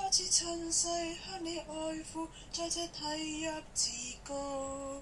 再次趁勢向你愛撫，在這體弱自高。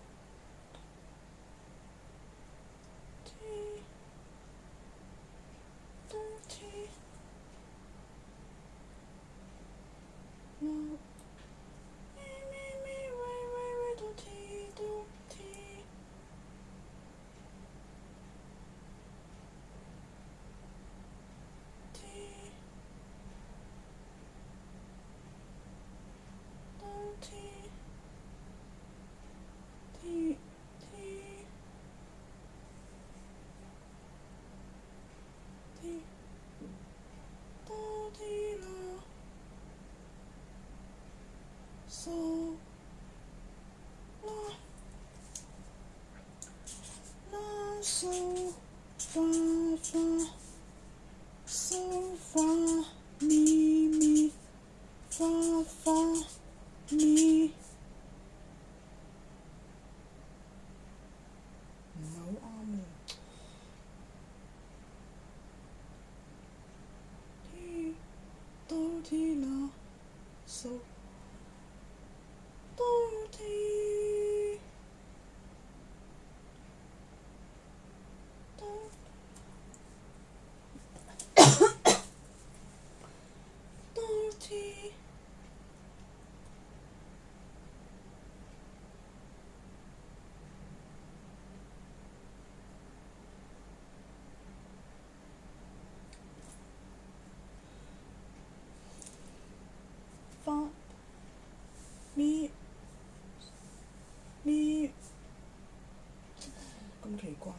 咁奇怪。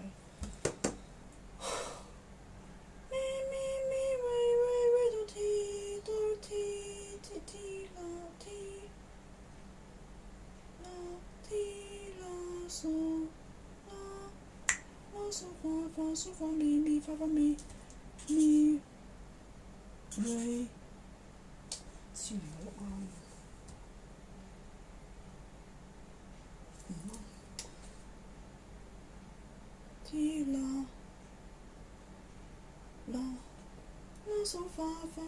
似唔好啱。T 啦啦啦嗦發發，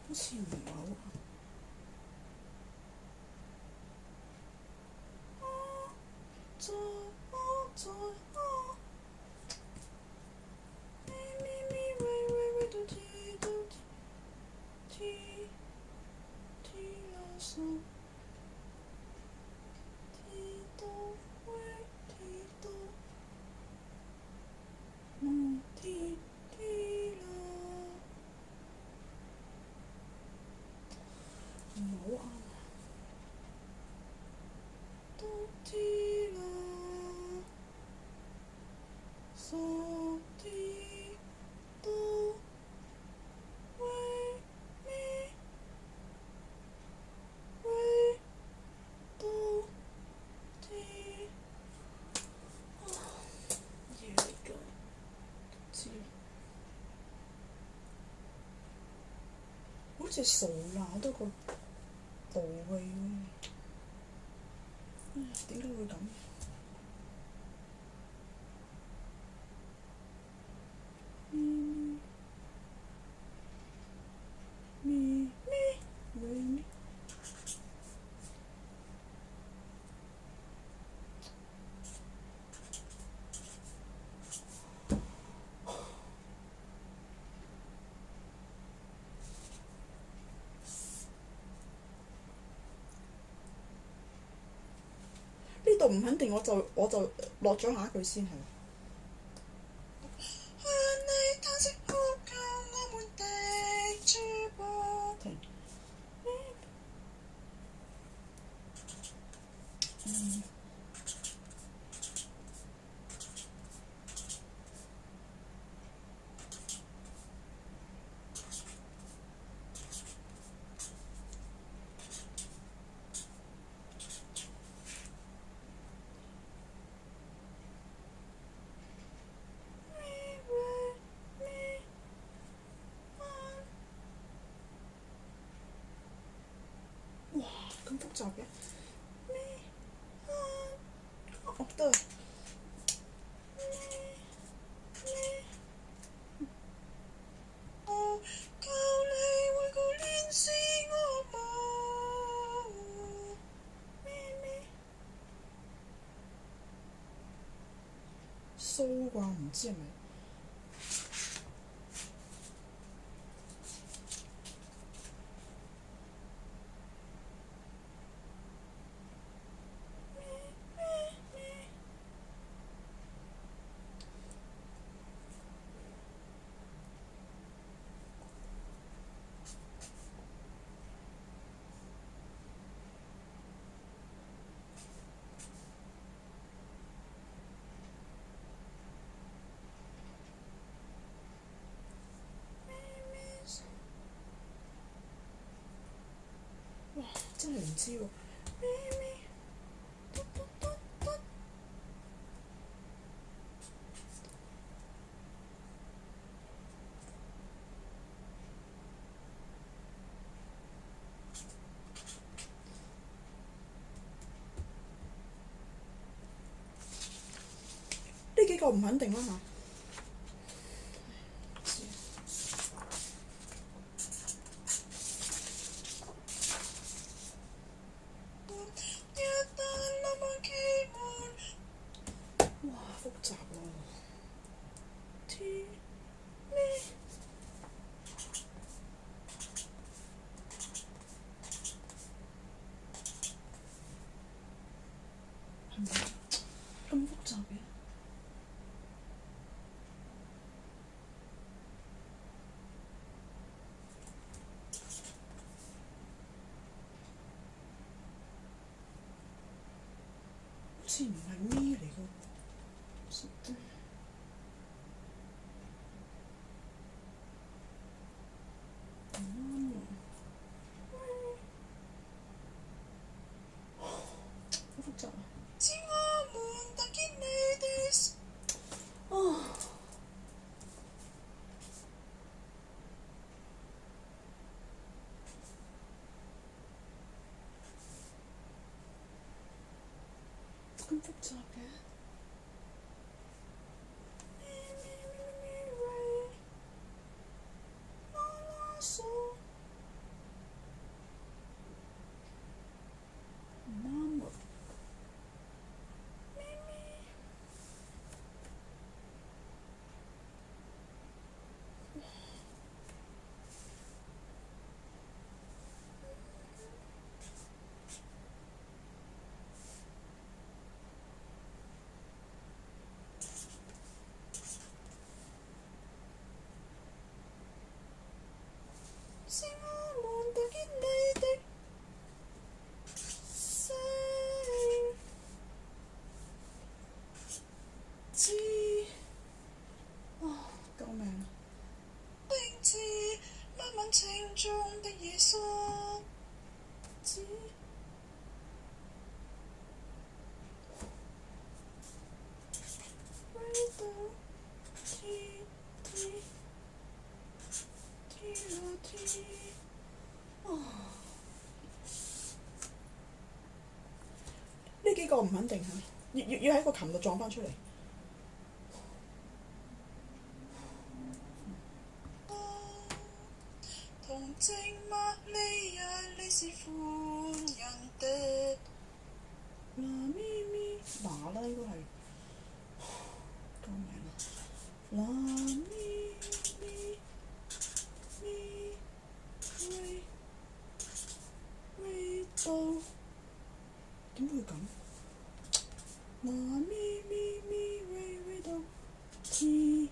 好似唔係好啱。好似傻鬧得個部位喎，點解會咁？呢度唔肯定，我就落咗下一句先係。哇，咁複雜嘅。蘇啩，唔知係咪？哇！真係唔知喎。呢幾個唔肯定啦嚇。哇！複雜喎。係咪咁複雜嘅？好似唔係咪嚟嘅。好複雜啊！知我們特見你的咁複雜嘅。是我們特見你的聲知救命！定知漫漫情中的夜深知回到天呢幾個唔肯定嚇，要喺個琴度撞翻出嚟。同靜默你呀，你是歡人的嗱咪咪嗱啦，應該係救命啊！嗱咪咪咪喂到點會咁？嗱咪咪喂到天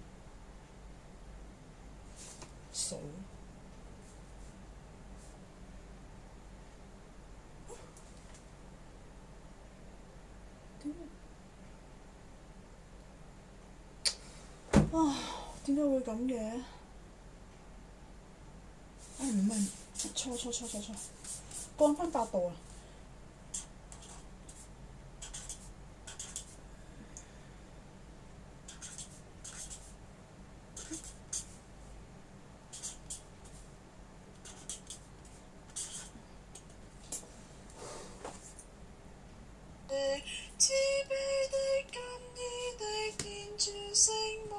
數。點解會咁嘅？唔係，錯，降翻8度啊！慈悲的甘意的天主聖母，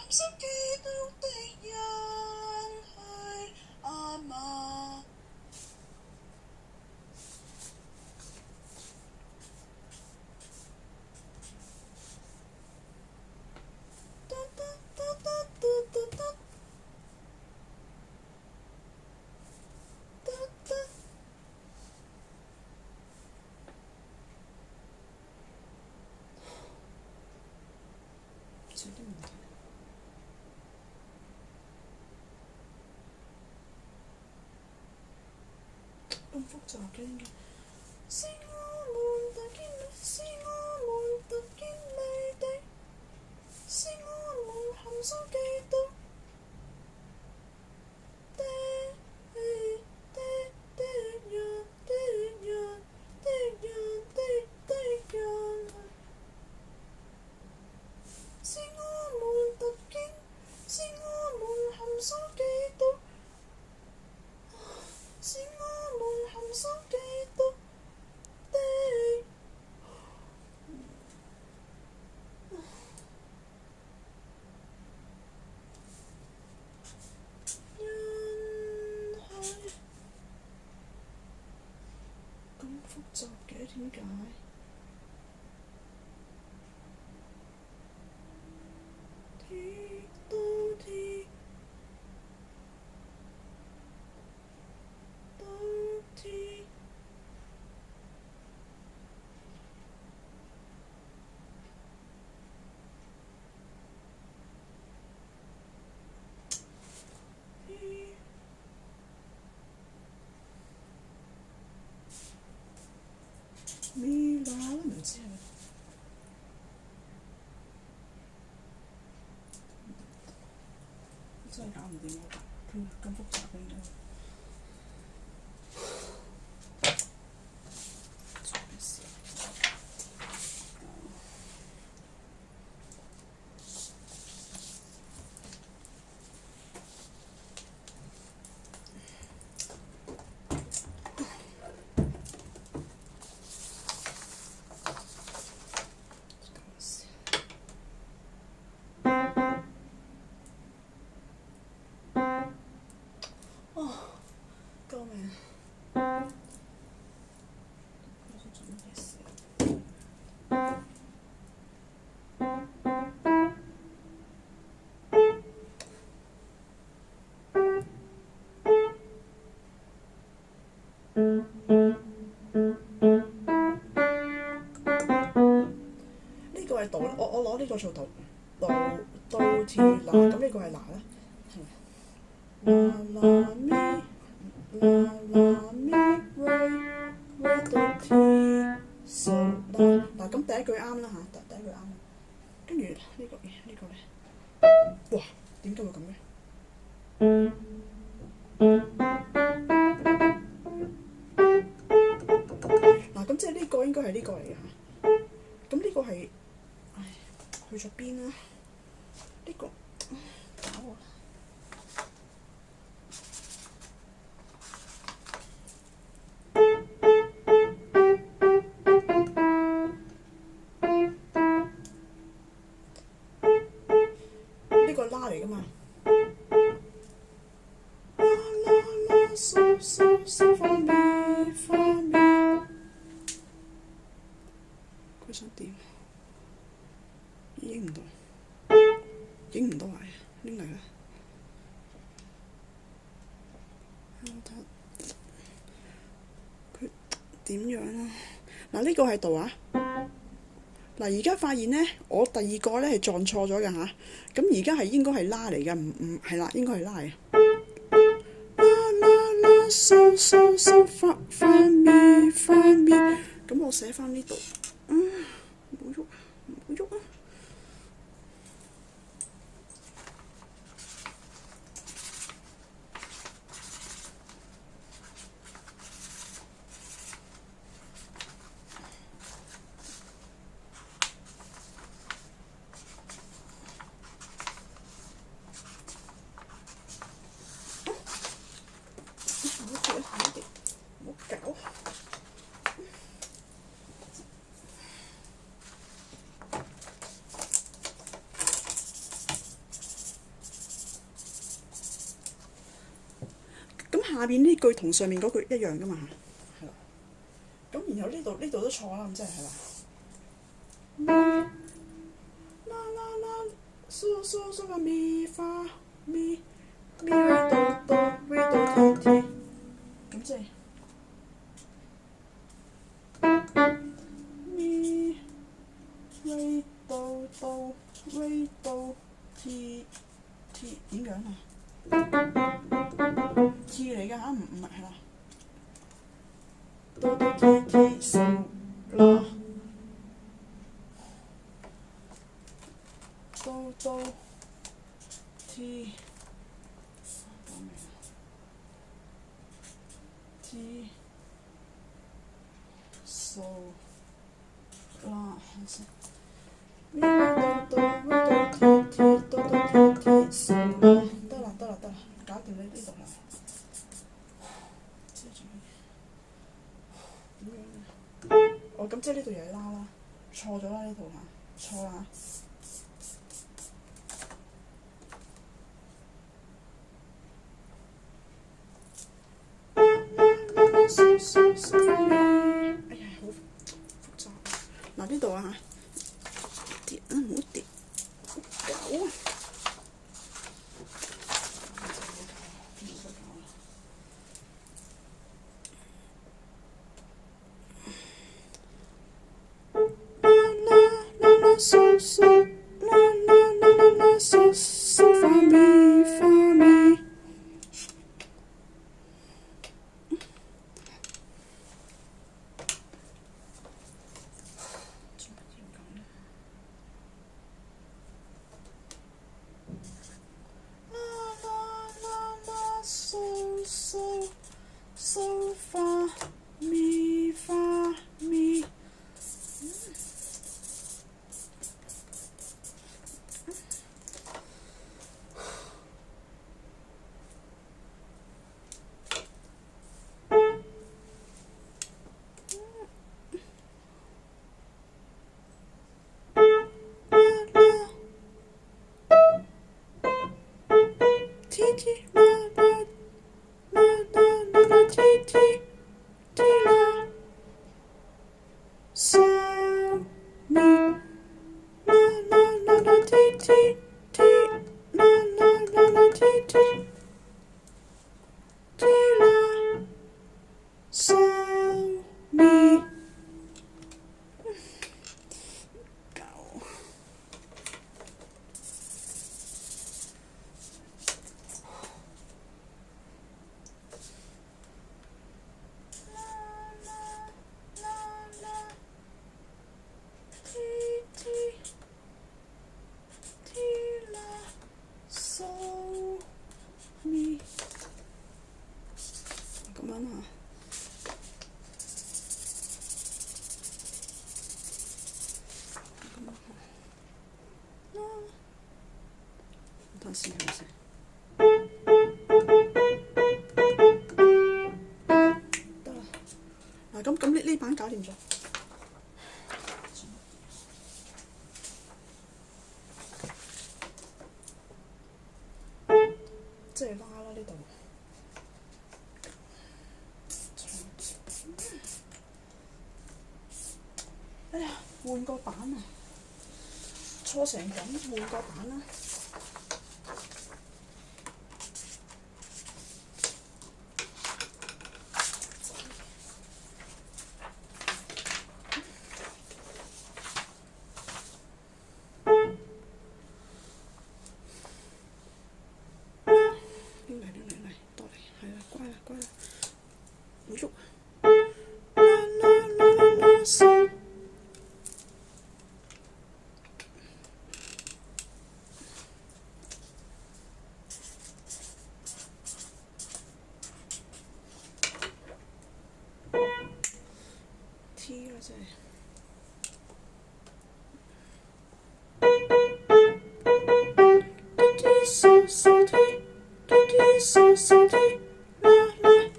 失基督的人去阿媽。少啲問題。咁複雜嘅應該。是我們特見你，是我們特見你的，是我們含羞基督的人的人的人的人的人，是我們特見，是我們含羞基督，是我們含羞基督的人係咁複雜嘅，點解？T 到 T 到 T。咪啦都唔知係咪？真係搞唔掂我咁複雜嘅嘢。做咩事？救命！我想做乜嘢事？呢個係度，我攞呢個做度字嗱，咁呢個係嗱啦，係咪？啦咪啦咪 re 到 T so 嗱咁第一句啱啦嚇，第一句啱啦。跟住呢個咧，哇點解會咁嘅？嗱咁即係呢個應該係呢個嚟嘅嚇。咁呢個係，唉，去咗邊啦？呢個搞我啦！呢個拉嚟㗎嘛？啦啦啦嗦嗦嗦發咪發咪，佢想點？影唔到，影唔到埋，拎嚟啦！佢點樣啊？嗱呢個係度啊！嗱而家發現咧，我第二個咧係撞錯咗嘅嚇。咁而家係應該係拉嚟嘅，唔係啦，應該係拉嘅。啦啦啦嗦嗦嗦發咪發咪，咁我寫翻呢度。唔好喐啊！唔好喐啊！唔好搞！下邊呢句同上面嗰句一樣噶嘛，係啦。咁然後呢度都錯啦，咁即係係啦。啦啦啦，嗦嗦嗦咪發咪咪哆哆咪哆提提，咁即係咪咪哆哆咪哆提提點樣啊？T 嚟㗎嚇，唔係係啦。哆哆提提嗦啦，哆哆提。T 數啦，咪哆哆咪哆提提哆哆提提數啦，得啦，搞掂你呢度啦。點樣咧？哦，咁即係呢度又係啦，錯咗啦呢度嚇，錯啦。哎呀，好複雜。嗱呢度啊嚇，跌啊唔好跌，好搞啊！嗦嗦啦啦啦啦啦嗦嗦發咪發咪。嗦發咪發咪。咁樣啊？等下先，得啦。嗱咁呢版搞掂咗。即係拉啦呢度。哎呀，換個版啊！錯成咁，換個版啦。嚟，到嚟，係啦，乖啦，唔喐。啦啦啦啦啦嗦。T 啦真係。嗦嗦提，嗦嗦提，啦啦。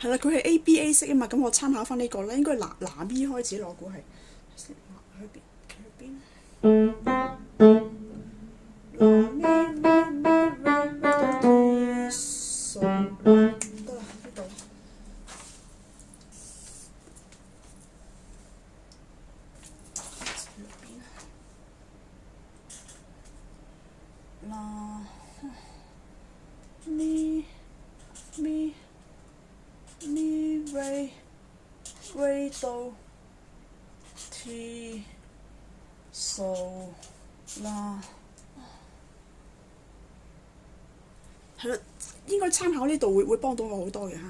係啦，佢係 ABA 式啊嘛，咁我參考翻呢個啦，應該係拿咪開始，我估係。去邊？拿咪咪咪咪哆提嗦啦，得啦呢度。啦咪咪咪瑞哆提嗦啦。係啦，應該參考呢度會幫到我好多嘅嚇。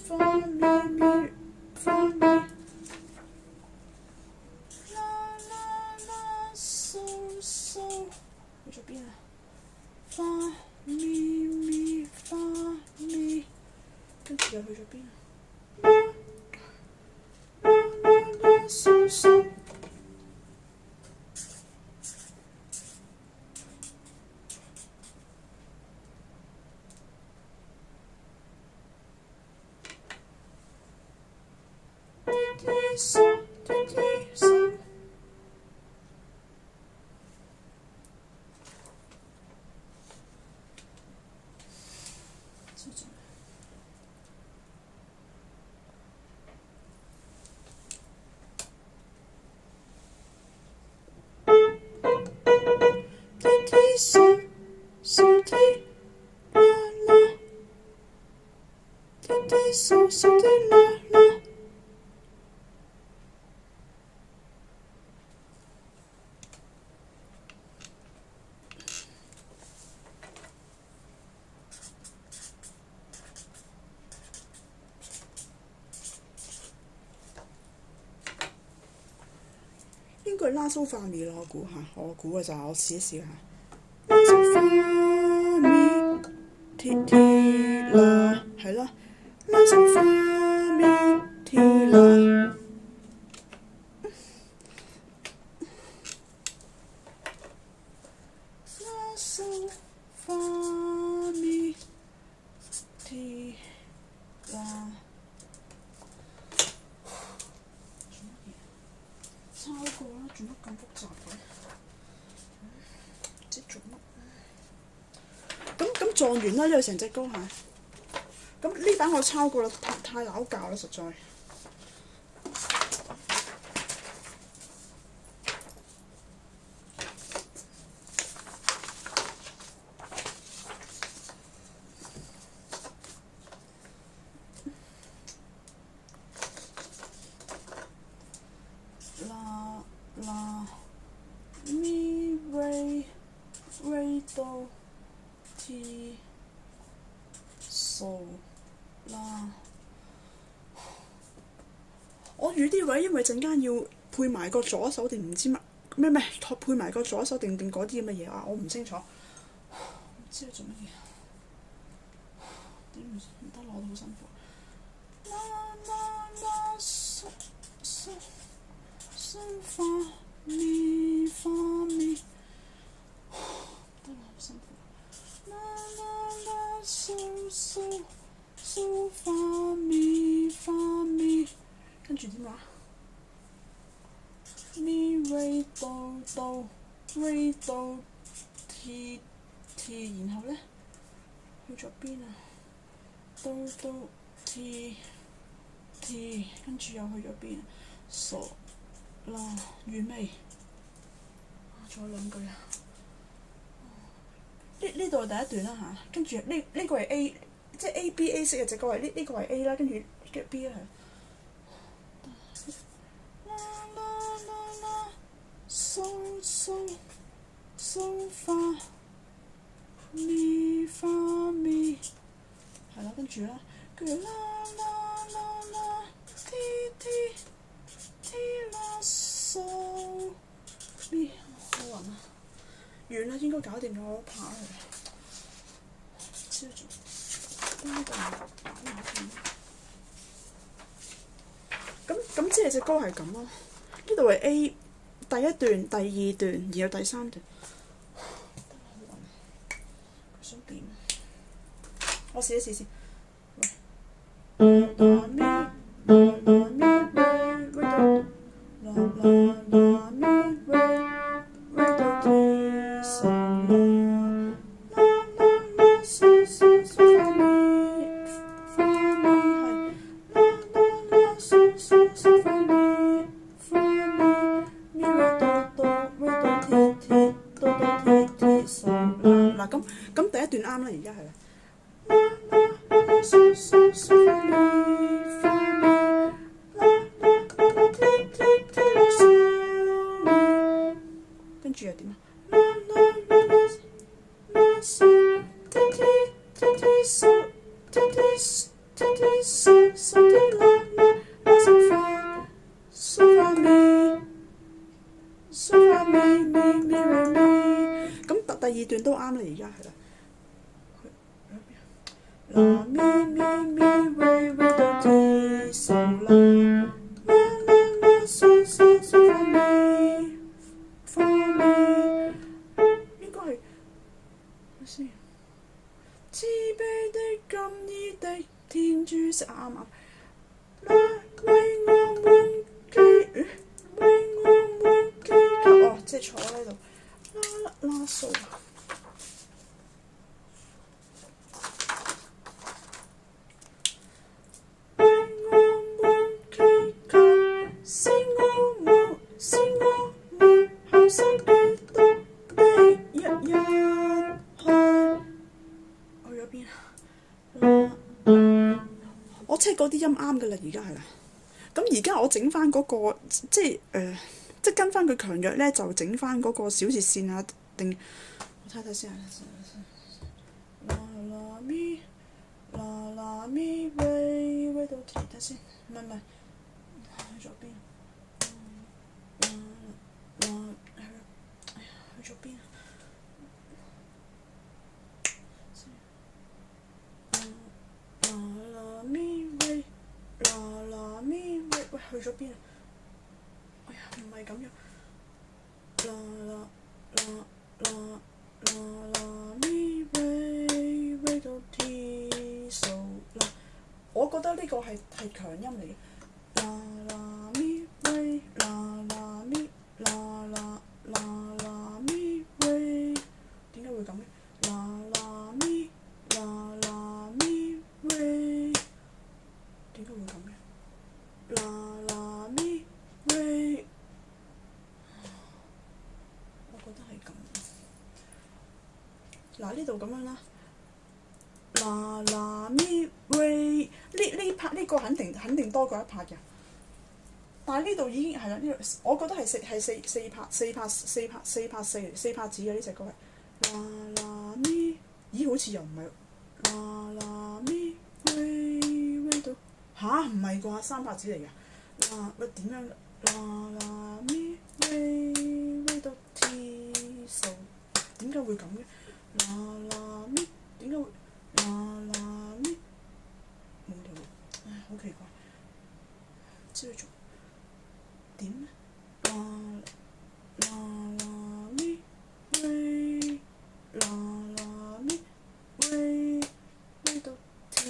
發咪咪發咪啦啦啦嗦嗦，去咗邊啊？發咪咪發咪，跟住又去咗邊啊？啦啦啦嗦嗦。應該係拉蘇發咪啦，我估嘅就係我試一試下。拉蘇發咪提啦，係啦，拉蘇發咪提啦。拉蘇發咪提啦。抄過啦，做乜咁複雜嘅？唔知做乜。咁撞完啦，因為成隻歌嚇。咁呢版我抄過啦，太拗教啦，實在。啦咪瑞哆提嗦啦。我預啲位，因為陣間要配埋個左手定唔知乜咩配埋個左手定嗰啲咁嘅嘢啊，我唔清楚，唔知佢做乜嘢。點唔得攞到好辛苦。啦啦啦嗦嗦嗦發咪發咪，得啦，好辛苦。啦啦啦嗦嗦嗦發咪發咪，跟住點話？咪瑞哆提，然後咧去咗邊啊？哆提，跟住又去咗邊啊？嗦啦，完未？仲有兩句啊！呢度係第一段啦嚇，跟住呢個係 A， 即係 ABA 式嘅隻歌係呢個係 A 啦，跟住 B 啦係。啦啦啦啦，嗦發咪發咪，係啦，跟住啦，跟住啦啦啦啦，提啦嗦咪，好暈啊！完啦，應該搞掂咗我拍佢。超做，呢個打埋先。咁即係隻歌係咁咯。呢度係 A 第一段、第二段，然後第三段。我試一試先。啦啦咪啦啦咪喂喂到啦啦啦咪喂喂到天數啦啦啦嗦嗦嗦發咪發咪係啦啦啦嗦嗦嗦發咪發咪咪喂到到喂到鐵鐵到到鐵鐵數啦嗱咁第一段啱啦，而家係啦。嗦嗦嗦發咪發咪啦啦啦啦鐵鐵鐵啦數咪，跟住又點啊？啦啦啦啦啦數鐵鐵鐵鐵數鐵鐵鐵鐵數數鐵啦啦啦數發數發咪數發咪咪咪咪咪，咁第二段都啱啦，而家係啦。啦咪咪咪喂喂到天數啦啦啦啦嗦嗦嗦發咪發咪，應該係睇先。慈悲的甘衣的天主食啱啱。啦為我們祈為我們祈求哦，即係坐喺度啦啦數。是我們後生基督的一日去咗邊啊？我 check 嗰啲音啱㗎啦，而家係啦。咁而家我整翻嗰個即係即係跟翻佢強弱咧，就整翻嗰個小節線啊，定我睇睇先啊。啦啦咪啦啦咪喂喂到睇睇先，唔係去咗邊？去咗邊啊？啦啦咪喂啦啦咪喂喂去咗邊啊？哎呀，唔係咁樣。啦啦啦啦啦啦咪喂喂到天數啦，我覺得呢個係強音嚟嘅。啦啦咪喂啦啦咪啦啦啦啦咪喂，點解會咁嘅？啦啦咪啦啦咪喂，點解會咁嘅？啦啦咪喂，我覺得係咁。嗱呢度咁樣啦，啦啦咪喂，呢拍呢個肯定多過一拍嘅。但係呢度已經係啦，呢度我覺得係四拍子嘅呢隻歌係啦啦咪，咦好似又唔係啦啦咪喂喂到吓，唔係啩？三拍子嚟㗎。喂點樣啦啦咪喂喂到天數，點解會咁嘅？啦啦咪點解會啦啦咪冇理由，唉好奇怪，唔知佢做點咧？啦啦啦咪喂啦啦咪喂喂到天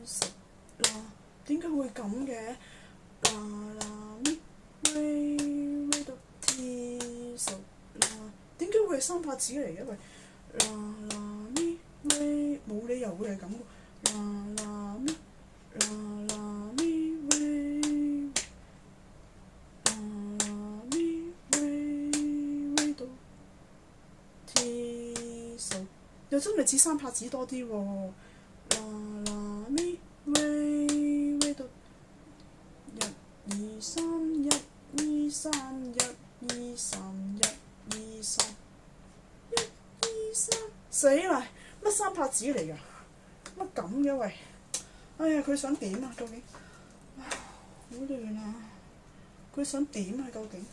數啦，點解會咁嘅？啦啦咪喂喂到天數啦，點解會係三拍子嚟嘅？喂啦啦咪喂冇理由會係咁嘅。啦啦咪啦啦咪喂啦啦咪喂喂到天數，又真係似三拍子多啲喎。啦啦咪喂喂到一二三一二三一二三一二三一二三，死啦！乜三拍子嚟㗎？乜咁嘅喂？哎呀，佢想點啊？究竟好亂啊！佢想點啊？究竟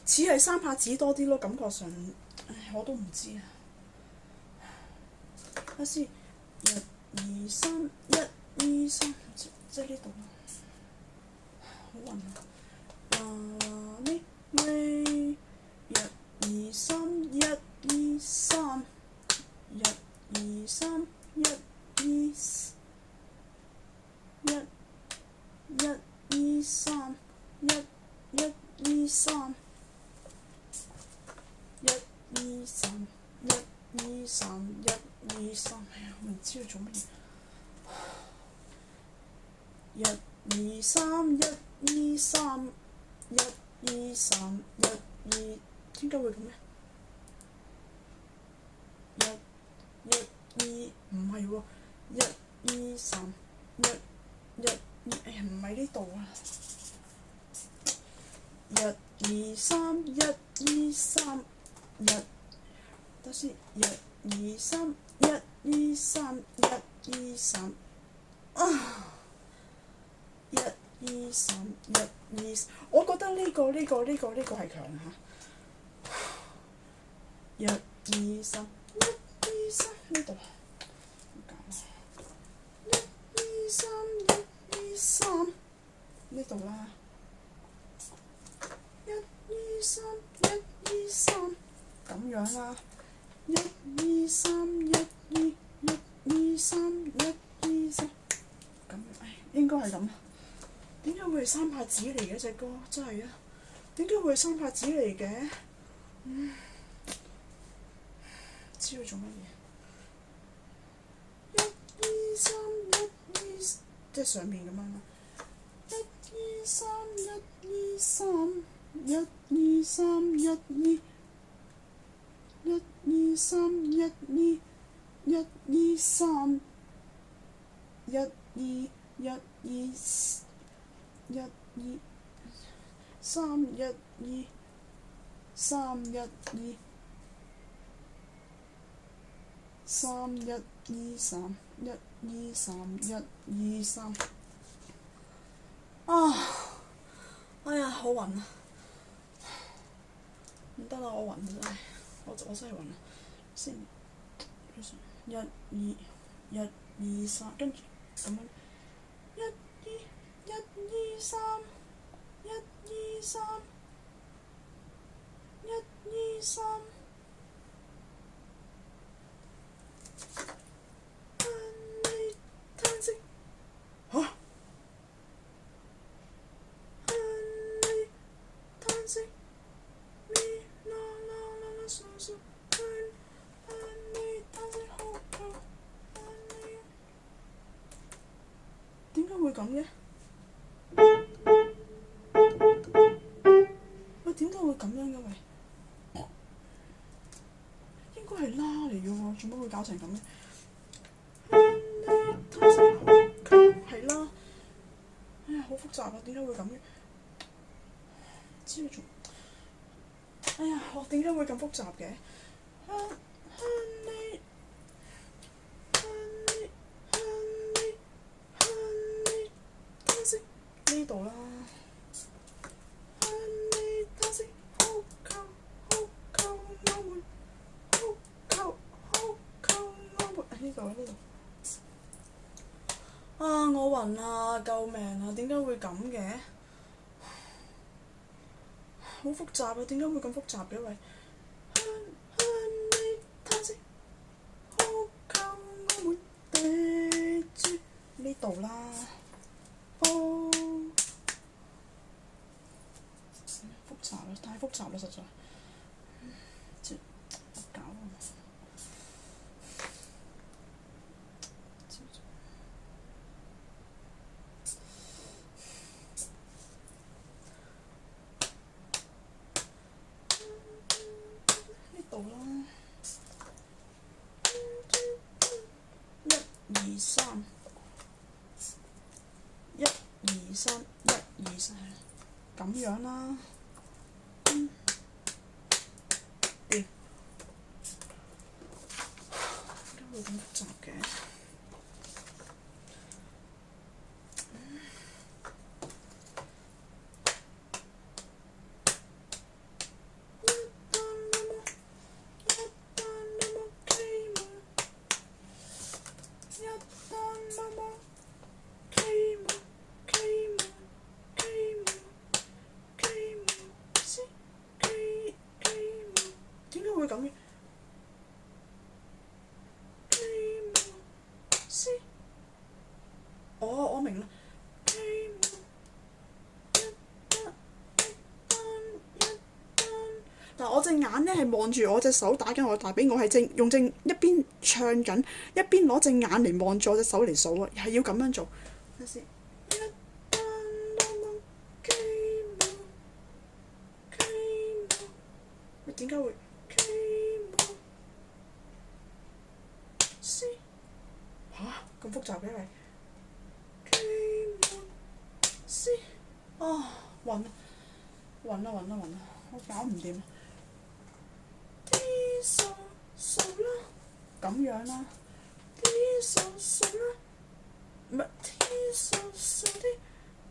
似係三拍子多啲咯，感覺上，唉，我都唔知啊。睇下先，一二三一二三，即係呢度好暈啊！啦啦咪喂，一二三一二三。一二三，一二三，一二三，一二三，一二三，一二三。哎呀，我唔知佢做乜嘢。一二三，一二三，一二三，一二，點解會咁嘅？一二唔係喎，一二三，一二，哎呀唔係呢度啊！一二三，一二三，一，等先，一二三，一二三，一二三，啊！一二三，一二，我覺得呢個係強嚇。一二三，一二三，呢度。一二三，一二三，呢度啦。一二三，一二三，咁樣啦。一二三，一二三，一二三，咁樣，應該係咁。點解會係三拍子嚟嘅隻歌？真係啊！點解會係三拍子嚟嘅？唔知佢做乜嘢？一二三，一二，即係上面咁樣啦。一二三，一二三，一二三，一二，一二三，一二，一二三，一二，一二，一二三，一二三，一二三，一二三，一二三，一二三。啊！哎呀，好暈啊！唔得啦，我暈真係，我真係暈啊！先一二一二三，跟住咁樣一二三，一二三，一二三。嚇！點解會咁嘅？喂，點解會咁樣嘅？喂，應該係啦嚟嘅喎，做乜會搞成咁嘅？係啦，哎呀，好複雜啊！點解會咁嘅？知佢做，哎呀，我點解會咁複雜嘅？呢度啦。呢度呢度。啊！我暈啊！救命啊！點解會咁嘅？好複雜啊！點解會咁複雜嘅？喂！呢度啦。複雜啦，太複雜啦，實在。點搞啊？呢度啦。一二三，一二三，一二三，咁樣啦。掂。點解會咁複雜嘅？點解會咁嘅？隻眼咧係望住我隻手打緊我大髀，我係用正一邊唱緊，一邊攞隻眼嚟望住我隻手嚟數啊，係要咁樣做。睇先。點解會 C 嚇咁複雜嘅係 C 啊暈啦，我搞唔掂。D 數啦，咁樣啦。D 數啦，唔係 T 數啲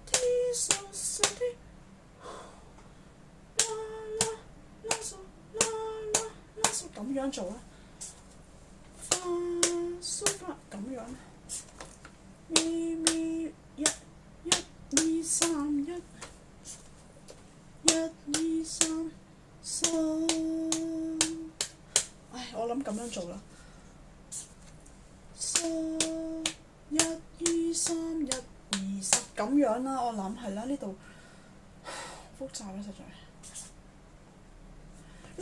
T 數啲。咁樣做啦，發蘇發咁樣，咪咪一二三一，一二三數，唉，我諗咁樣做啦，數一二三一二三咁樣啦，我諗係啦，呢度複雜啦，實在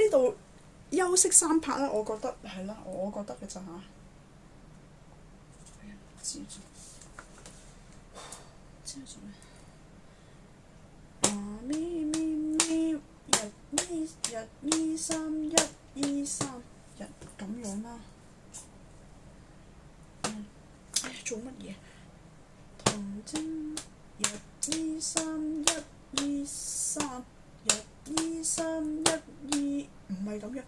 呢度。休息3拍啦，我覺得係啦，我覺得嘅咋嚇。知做咩？咪咪一二三一二三一咁樣啦。做乜嘢？同精一二三一二三一二三一二，唔係咁樣。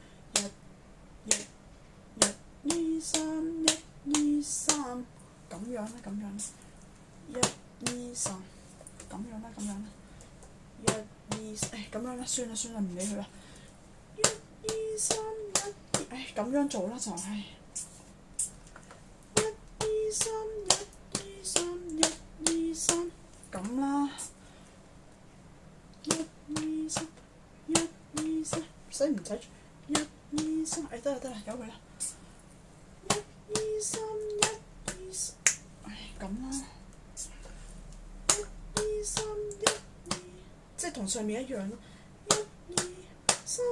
一二三一二三咁樣啦，一二三咁樣啦，一二咁樣啦，算啦，唔理佢啦。一二三一二，咁樣做啦就係。一二三一二三一二三咁啦。一二三一二三，使唔使？一二三，得啦，由佢啦。一二三一二三，咁啦。一二三一二，即係同上面一樣咯。一二三，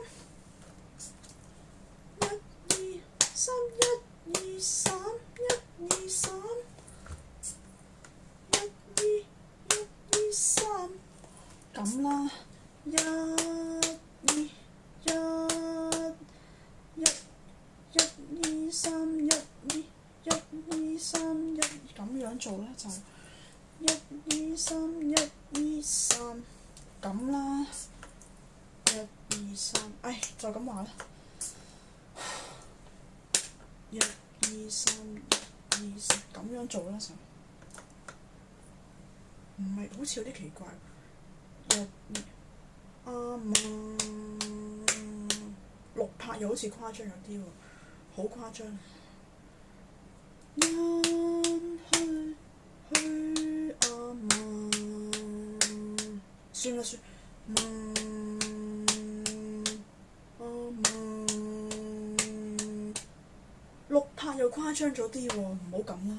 一二三一二三一二三，一二三，咁啦。一二三一咁樣做咧就一二三一二三咁啦，一二三，就咁話啦。一二三一二三咁樣做啦就，唔係好似有啲奇怪。6拍又好似誇張咗啲喎，好誇張。算，6拍又誇張咗啲喎，唔好咁啦。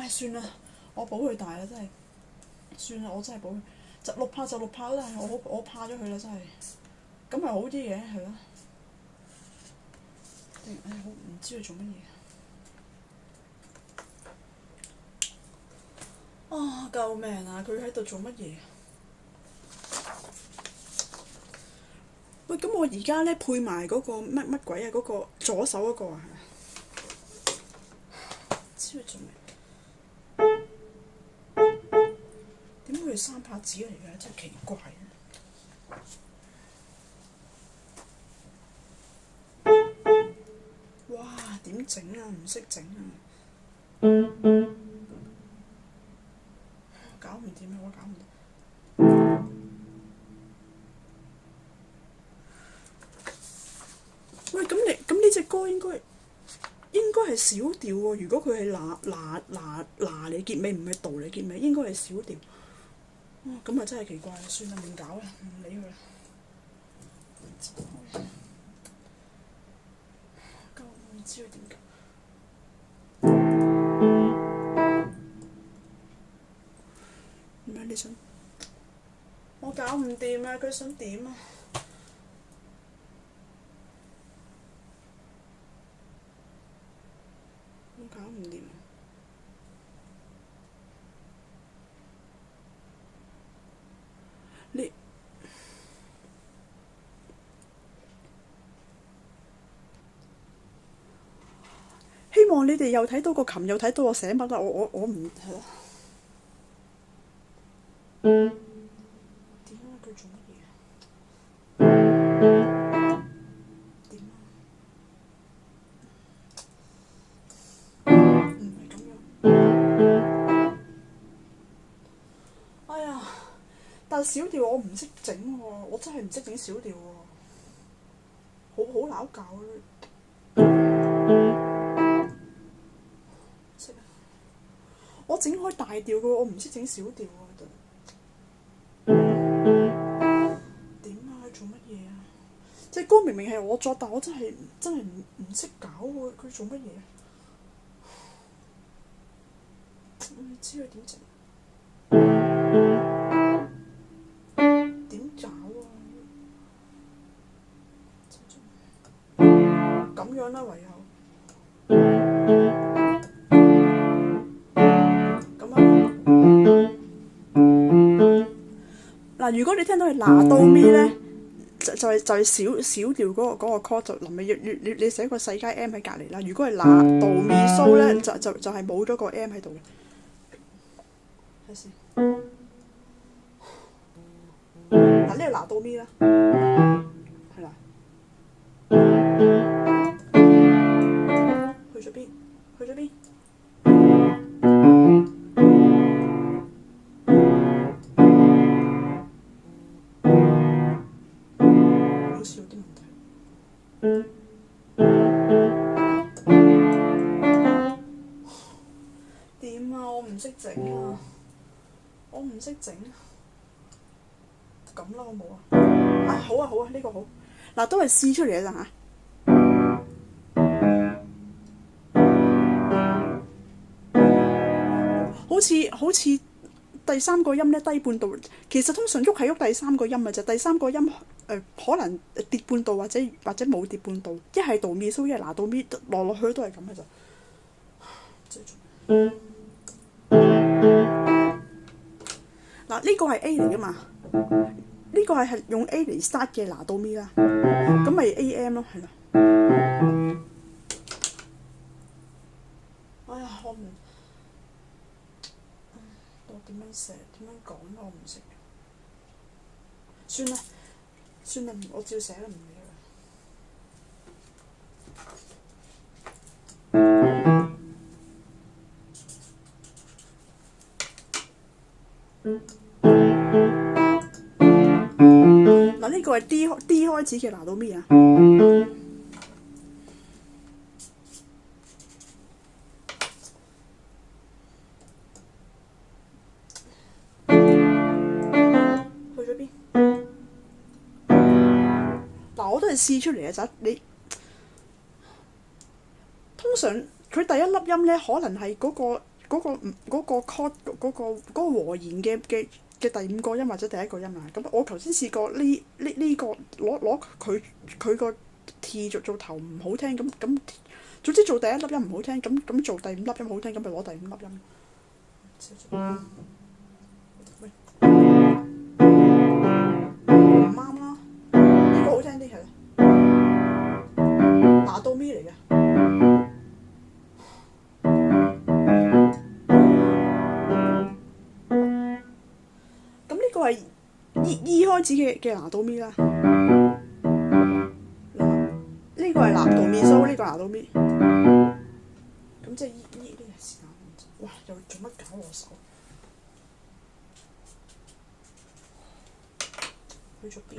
算啦，我保佢大啦，真係。算啦，我真係保佢。就6拍就6拍啦，我怕咗佢啦，真係。咁咪好啲嘅，係咯。好唔知佢做乜嘢。救命啊！佢喺度做乜嘢？喂，咁我而家咧配埋嗰個乜鬼啊？嗰個左手嗰個啊，知佢做咩？點會係3拍子嚟嘅？真係奇怪啊！哇！點整啊？唔識整啊！搞唔掂啊！我搞唔掂。喂，咁呢隻歌應該該係小調喎。如果佢係嗱嚟結尾，唔係度嚟結尾，應該係小調。咁啊真係奇怪啦，算啦，唔搞啦，唔理佢啦。唔知佢點搞。咩？你想？我搞唔掂啊！佢想點啊？我搞唔掂。你希望你哋又睇到個琴，又睇到我寫乜啦？我唔係咯。點啊？佢做乜嘢啊？點啊？唔係咁樣。哎呀！但係小調我唔識整喎，我真係唔識整小調喎，好撈教啊！識啊！我整開大調嘅喎，我唔識整小調啊！點啊？佢做乜嘢啊？隻歌明明係我作，但我真係唔識搞喎，佢做乜嘢？我唔知佢點整。點搞啊？咁樣啦，唯有咁啊！嗱，如果你聽到係拿到咪咧，就係小調嗰個 chord 就臨尾你寫個細階 M 喺隔離啦。如果係拿到咪蘇咧，就係冇咗個 M 喺度嘅。睇先。嗱，呢個拿到咪啦，係啦。去咗邊？去咗邊？好似有啲問題。點啊？我唔識整啊！我唔識整。咁啦，好冇啊？好啊好啊，呢個好。嗱，都係試出嚟嘅咋嚇。好似第三個音咧低半度，其實通常喐係喐第三個音嘅啫。第三個音可能跌半度或者冇跌半度，一係度咪蘇，一係拿到咪，落去都係咁嘅咋。嗱，呢個係 A 嚟噶嘛？呢個係用 A 嚟 start 嘅拿到咪啦，咁咪 AM 咯，係啦。哎呀，我點樣寫點樣講我唔識。算啦，我照寫啦，唔理佢。嗱，呢個係 D 開始嘅拿到咪啊？去咗邊？嗱，我都係試出嚟嘅咋，你通常佢第一粒音咧，可能係嗰個 chord 嗰個和弦嘅第五個音或者第一個音啊。咁我頭先試過呢個攞佢個 T 做頭唔好聽，咁總之做第一粒音唔好聽，咁做第五粒音好聽，咁咪攞第五粒音。喂，唔啱啦，呢個好聽啲係拿到咪嚟嘅。呢個係 E 開始嘅拿到咪啦。呢個係拿到咪蘇，呢個拿到咪。咁即係 E 呢個時間。哇！又做乜搞我手？去咗邊？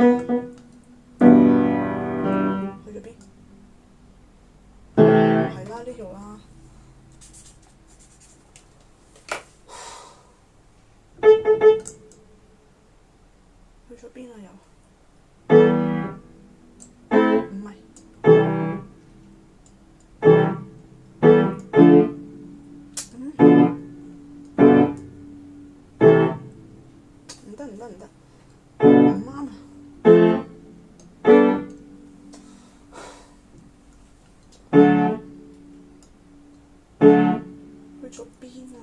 去咗邊？係啦，呢度啦。去咗邊啊又？唔係。唔得唔得唔得，唔啱啊！去咗邊啊？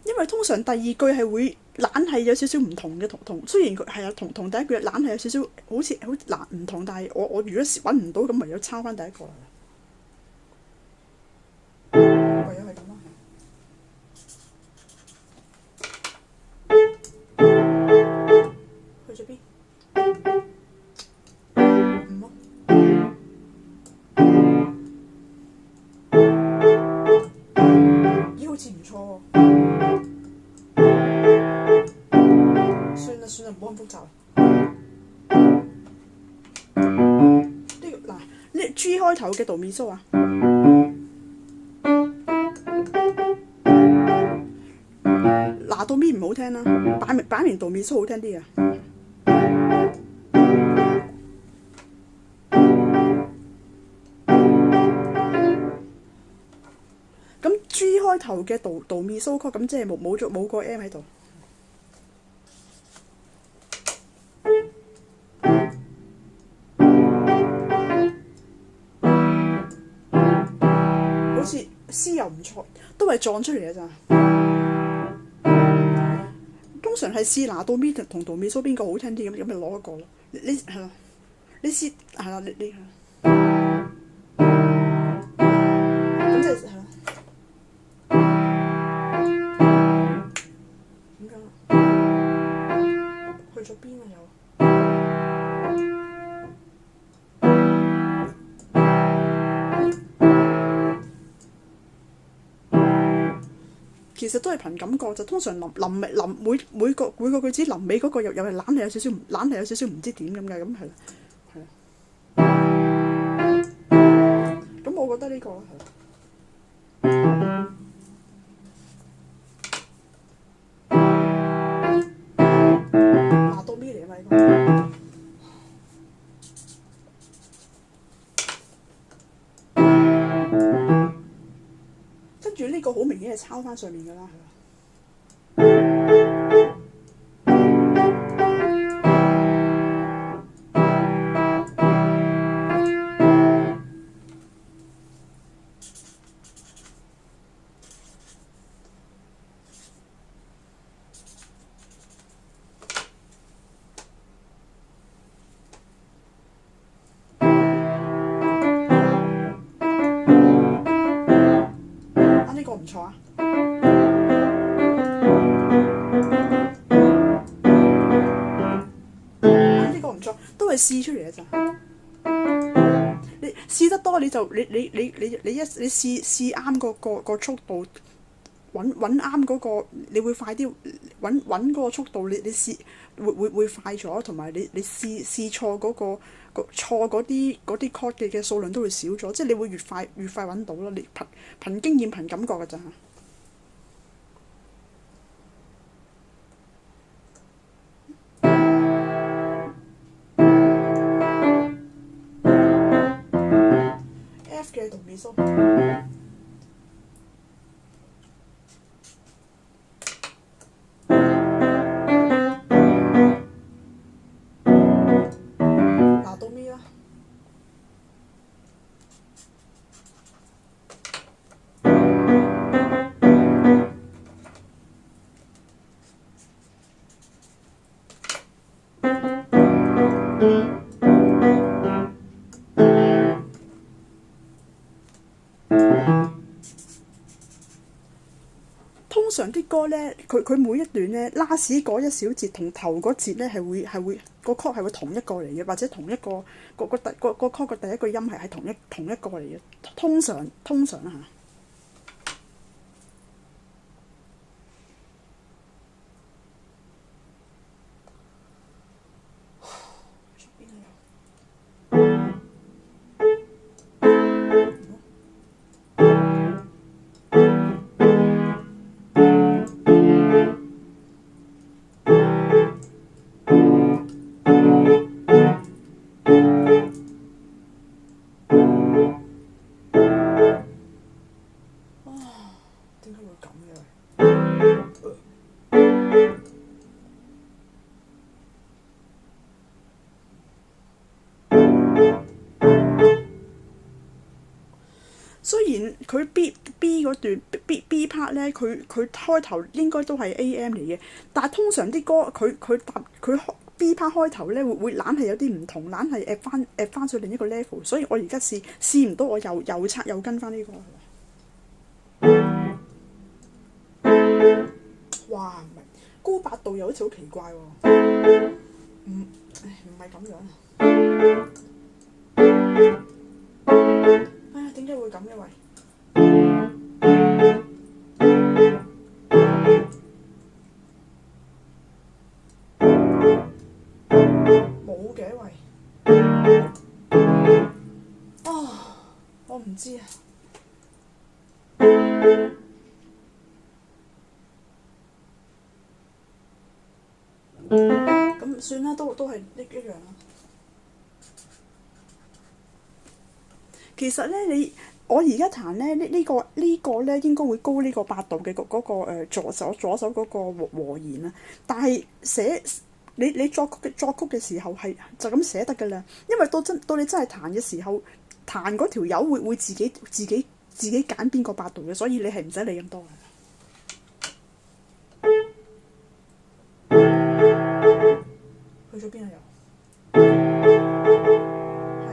因為通常第二句係會懶係有少少唔同嘅，同雖然佢係啊同第一句懶係有少少好似好難唔同，但係我如果揾唔到咁，唯有抄翻第一個啦。唯有係咁啦。去咗邊？唔咯。咦，好似唔錯喎。算啦，唔好咁複雜。呢個嗱，呢 G 開頭嘅度咪蘇啊。嗱到咪唔好聽啦，擺明度咪蘇好聽啲啊。咁 G 開頭嘅度咪蘇曲，咁即係冇個 M 喺度。好似 C 又唔錯，都係撞出嚟嘅咋。通常係試拿到咪同度咪蘇邊個好聽啲咁咪攞一個咯。你係啦，你試係啦，你係咁即係係啦。點解啊？去咗邊啊又？其實都係憑感覺就通常臨每個句子臨尾嗰個又係懶係有少少唔知點咁嘅，咁係啦，係啦。咁我覺得呢個係拿到咪嚟啊嘛呢個。跟住呢個好明顯係抄翻上面㗎啦，係啦。呢個唔錯啊！呢個唔錯，都係試出嚟嘅咋。你試得多你就你試啱個速度，揾啱嗰個，你會快啲揾嗰個速度，你試會快咗，同埋你試錯嗰個錯嗰啲 chord 嘅數量都會少咗，即係你會越快揾到咯。你憑經驗憑感覺㗎咋。F 嘅度咪蘇。拿到咪啦。歌咧，佢每一段咧，last 嗰一小節同頭嗰節咧係會個 chord 係會同一個嚟嘅，或者同一個個 chord 嘅第一個音係同一個嚟嘅，通常啦嚇。點解會咁嘅？雖然佢 B 嗰段 B part 咧，佢開頭應該都係 AM 嚟嘅，但係通常啲歌佢 B part 開頭咧會懶係有啲唔同，懶係 add 翻上另一個 level， 所以我而家試唔到，我又拆又跟翻呢個。哇，唔係高八度又好似好奇怪喎，唔係咁樣啊！哎呀，點解會咁嘅喂？冇嘅喂，我唔知啊。咁算啦，都係一樣啦。其實咧，我而家彈咧呢個咧應該會高呢個八度嘅嗰個左手嗰個和弦啊，但係你作曲嘅時候係就咁寫得㗎啦，因為到你真係彈嘅時候，彈嗰條友會自己揀邊個八度嘅，所以你係唔使理咁多嘅。去咗邊啊又？係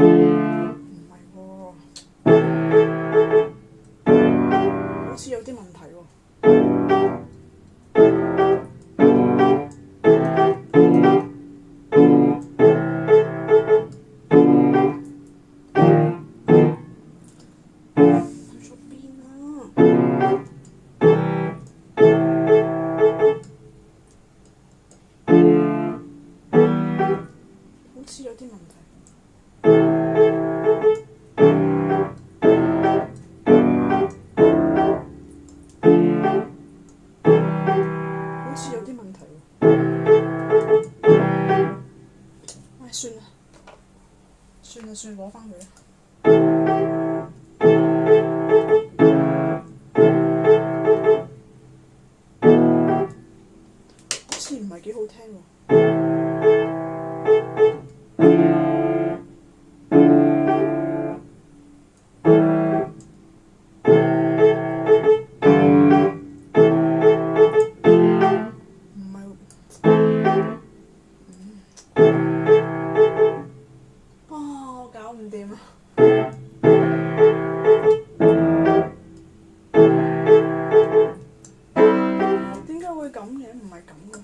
唔係喎？好似有啲問題喎。去咗邊啊？好似有啲問題。好似有啲問題喎。唉，算啦，攞返佢啦。好似唔係幾好聽喎。我搞唔掂啊！點解會咁嘅？唔係咁嘅。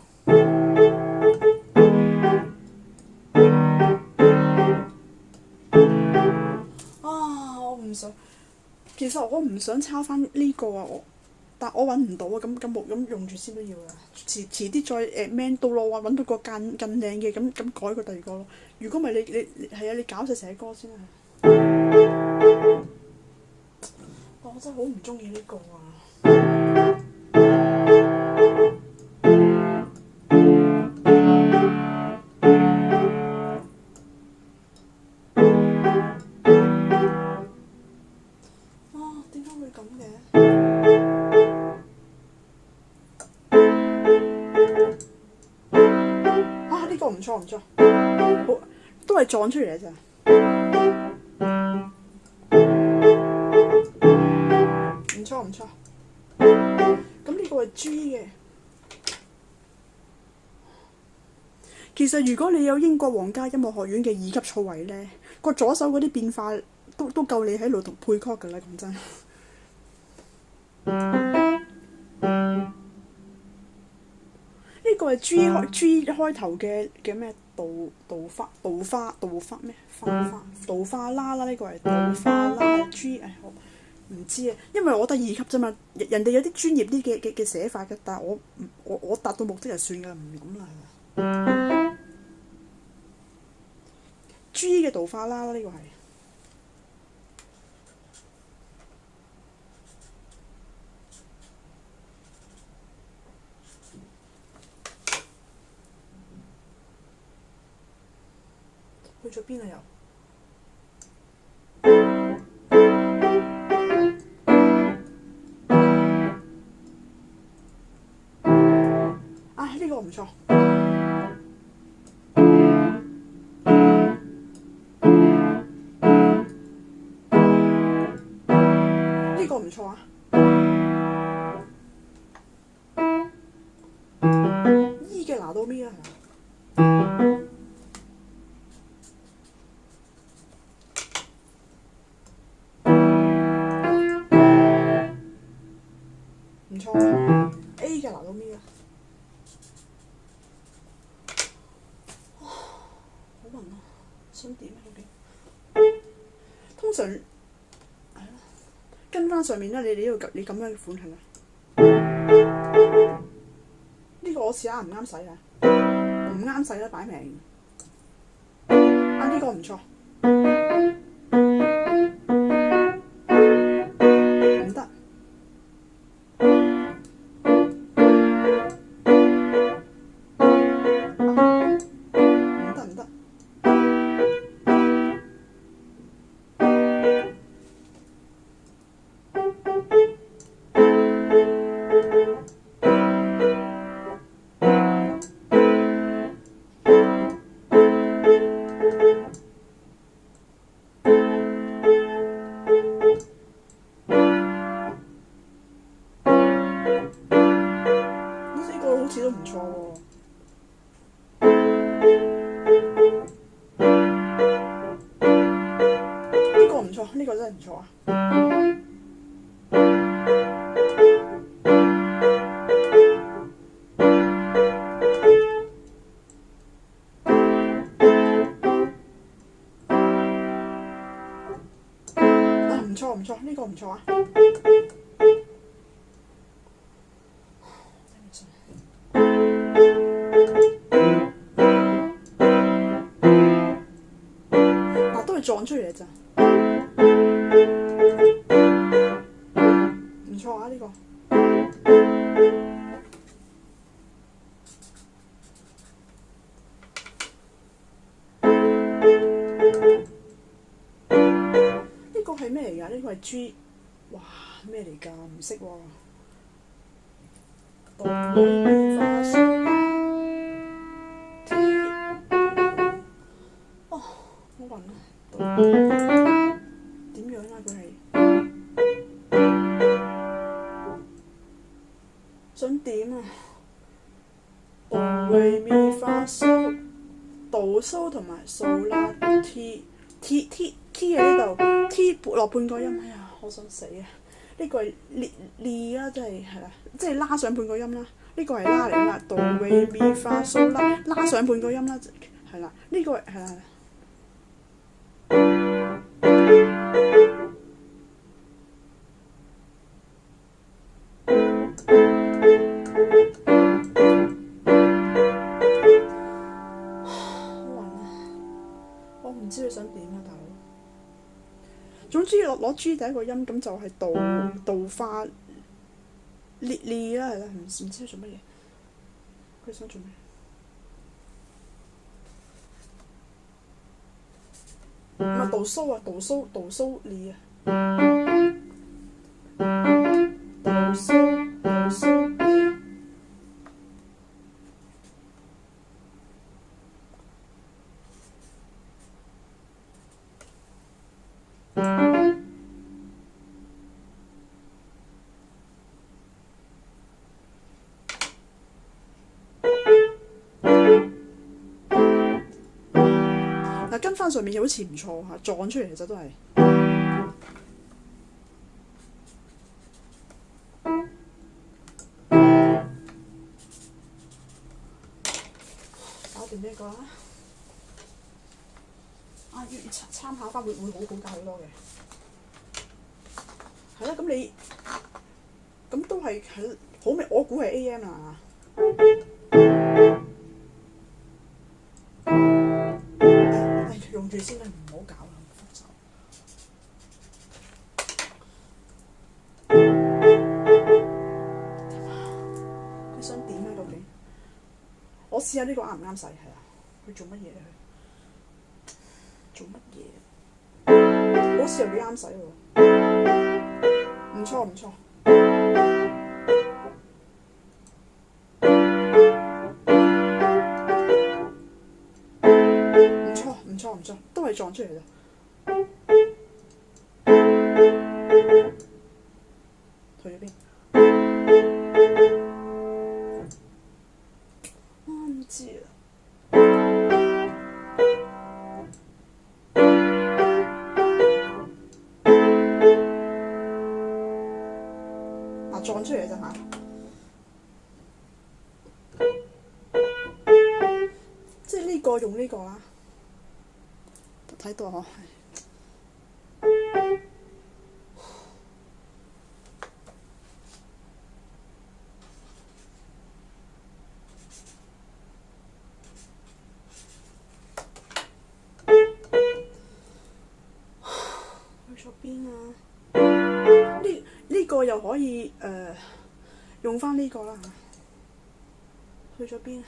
我唔想。其實我唔想抄翻呢個啊，但我揾唔到啊，咁用住先都要啊。遲啲再man 到咯，揾到個更靚嘅，咁改個第二個咯。如果唔係你係啊，你搞晒成隻歌先啊！我真係好唔中意呢個啊！點解會咁嘅？呢個唔錯，好都係撞出嚟嘅咋。唔錯。咁呢個係 G 嘅。其實如果你有英國皇家音樂學院嘅2級錯位呢，個左手嗰啲變化都夠你喺度同配曲㗎啦，講真。個係 G 開頭嘅咩？杜花咩？杜花啦，呢個係杜花啦 G 我唔知啊，因為我得2級啫嘛，人哋有啲專業啲嘅寫法嘅，但係我達到目的就算㗎啦，唔諗啦係嘛。G 嘅杜花啦，呢個係。去咗邊啊又？呢個唔錯。呢個唔錯啊。E 嘅拿到咪啊？唔錯啊。A 嘅拿到咪啊？好暈啊！想點啊？究竟通常係咯，跟翻上面啦，你咁樣嘅款係咪？呢個我試下唔啱使啊！唔啱使啦，擺明。呢個唔錯。唔得。唔得。呢個好似都唔錯喎。呢個唔錯，呢個真係唔錯啊。唔錯唔錯，呢個唔錯啊。嗱，都係撞出嚟咋。唔錯啊呢個。呢個係咩嚟㗎？呢個係 G， 哇咩嚟㗎？唔識喎。哆來咪發嗦T， 好暈啊！點樣啊？佢係想點啊？哆來咪發嗦，哆嗦同埋嗦啦 T 喺呢度 ，T 撥落半個音，哎呀，我想死啊！呢個係哩啦，即係啦，即係拉上半個音啦。呢個係拉嚟啦，哆來咪發嗦拉上半個音啦，係啦。呢個係啦。我唔知佢想點啊，大佬。總之攞 G 第一個音咁就係杜花哩啦，係啦，唔知佢做乜嘢。佢想做咩？唔係杜蘇啊，杜蘇哩啊。杜蘇哩。跟翻上面又好似唔錯嚇，撞出嚟其實都係。掂呢個啦。啊，要參考翻會好教好多嘅。係啦，咁你咁都係好明，我估係 AM 啊。用住先啦，唔好搞啦，複雜。佢想點啊？究竟？我試下呢個啱唔啱使？係啊，佢做乜嘢？佢做乜嘢？好似又幾啱使喎，唔錯唔錯。唔錯，都係撞出嚟啫。去咗邊？唔知啊。撞出嚟啫嚇。即係呢個用呢個啦。睇到嗬，去咗邊啊？呢個又可以用翻呢個啦嚇。去咗邊啊？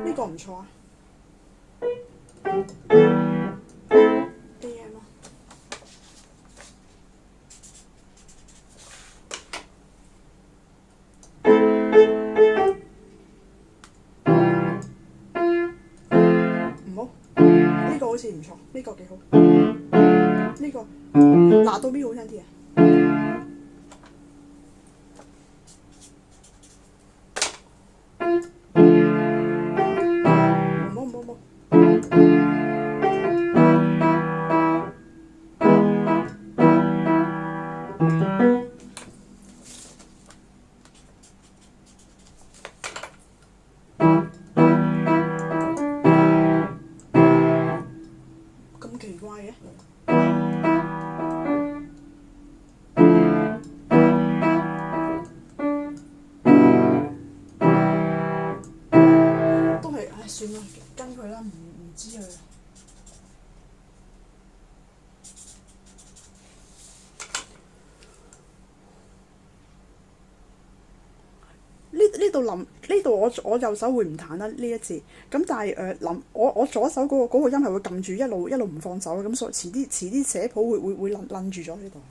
呢個唔錯啊。AM 啊。唔好，呢個好似唔錯，呢個幾好。呢個拿到邊好聽啲啊？唔好。咁奇怪嘅。都係，唉，算啦，跟佢啦，唔知佢。呢度呢度我右手會唔彈啦呢一節，咁但係我左手嗰個音係會撳住一路唔放手，咁所以遲啲寫譜會擸住咗呢度。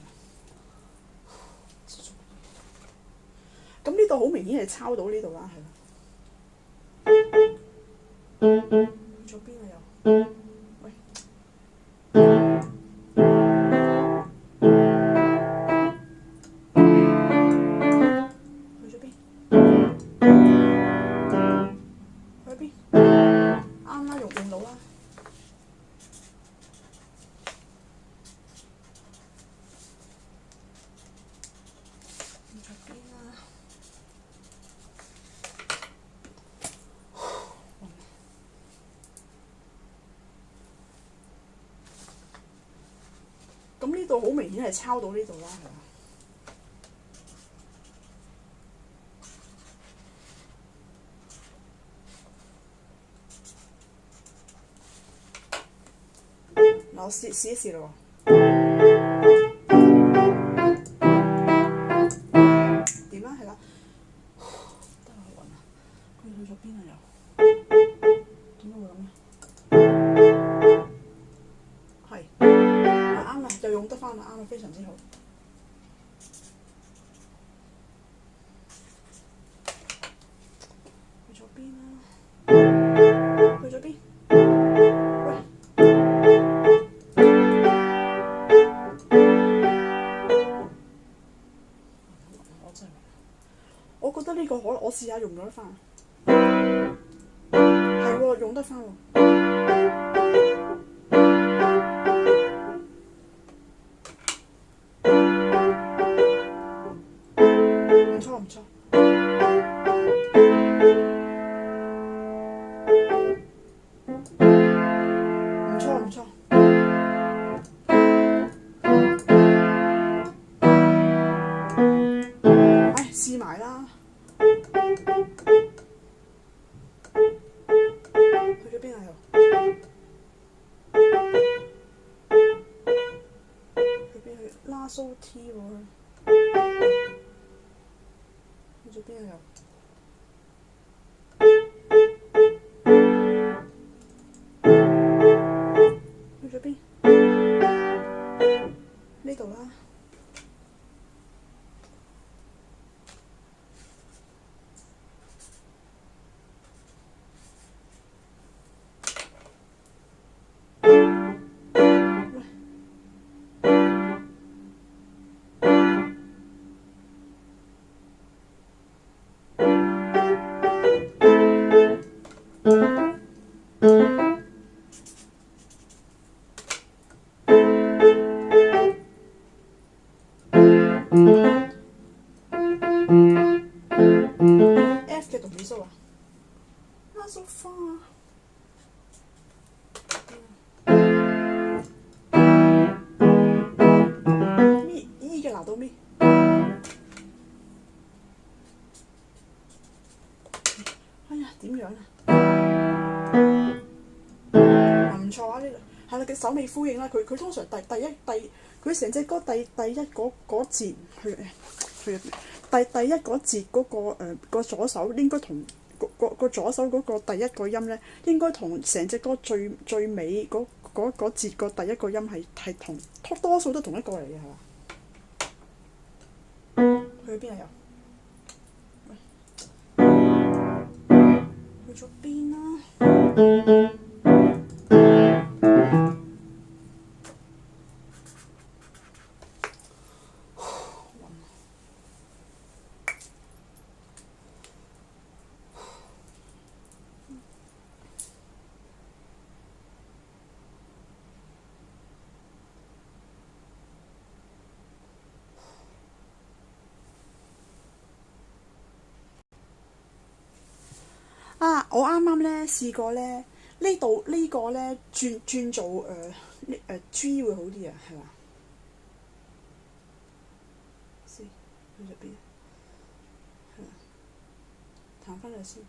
咁呢度好明顯係抄到呢度啦，係啦。去咗邊啊又？喂。去咗邊？去邊？啱啦，用到啦。去咗邊啊？咁呢度好明顯係抄到呢度啦，係嘛？嗱，我試一試咯喎。點啊？係啦。得啦，去揾啊！佢去咗邊啊又？點解會咁嘅？係啱啦，又用得翻啦，啱啦，非常之好。去咗邊啊？去咗邊？喂！我真係，我覺得呢個我試下用咗得翻。係喎，用得翻喎。唔錯唔錯，唔錯唔錯。唉，試埋啦。去咗邊啊又？去邊去？拉蘇 T 喎，去咗邊啊又？去咗邊？呢度啦。F 嘅讀幾數啊？拉蘇花啊咪 E 嘅拿到咪？哎呀，點樣啊？唔錯啊！呢個係啦，佢首尾呼應啦。佢通常佢成隻歌第一嗰節去第一嗰節嗰個左手應該同個左手嗰個第一個音咧，應該同成隻歌最尾嗰節個第一個音係同多數都同一個嚟嘅係嘛？去邊啊又？去咗邊啦？啊！我啱啱咧試過咧，呢度呢個咧轉做G 會好啲啊，係嘛？先去咗邊？係嘛？彈翻嚟先。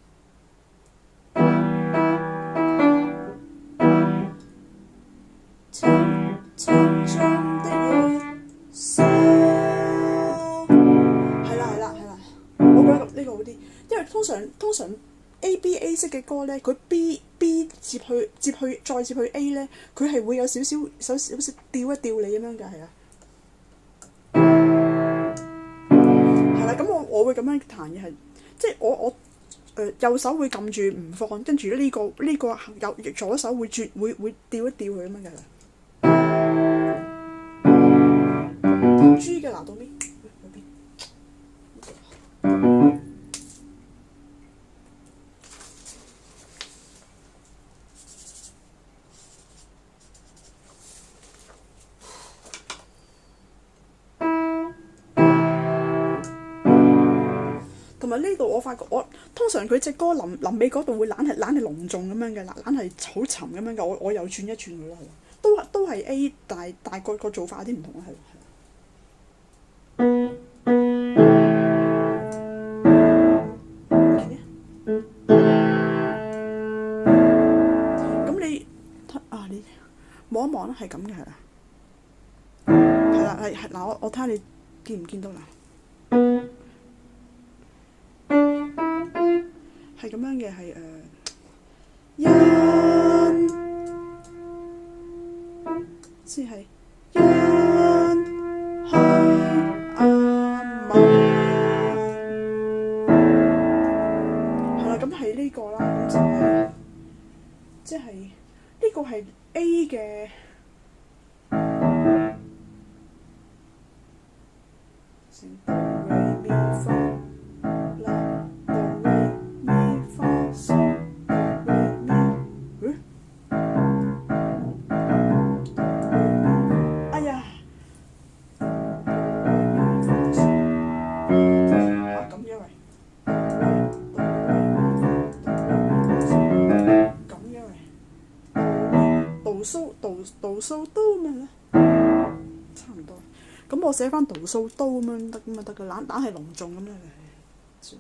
青春的夜係啦係啦係啦，我覺得呢個好啲，因為通常 ABA 式嘅歌咧，佢 B 接去再接去 A 咧，佢係會有少少吊一吊你咁樣㗎，係啊，係啦，咁我會咁樣彈嘅係，即係我右手會撳住唔放，跟住呢個右左手會會吊一吊佢咁樣㗎啦。G 嘅拿到邊？同埋呢度我發覺我通常佢隻歌臨尾嗰度會懶係隆重咁樣嘅，懶係好沉咁樣嘅，我又轉一轉佢咯，係都係 A，但係個做法有啲唔同啦，係。咁你望一望啦，係咁嘅係啦，係啦係嗱，我睇下你見唔見到啦？係咁樣嘅係因先係因虛暗晚係啦，咁係呢個啦，咁就係即係呢個係 A 嘅。哆來咪發啦，哆來咪發嗦蘇刀咁樣咧，差唔多。咁我寫翻杜蘇刀咁樣得㗎，懶係隆重咁樣嘅。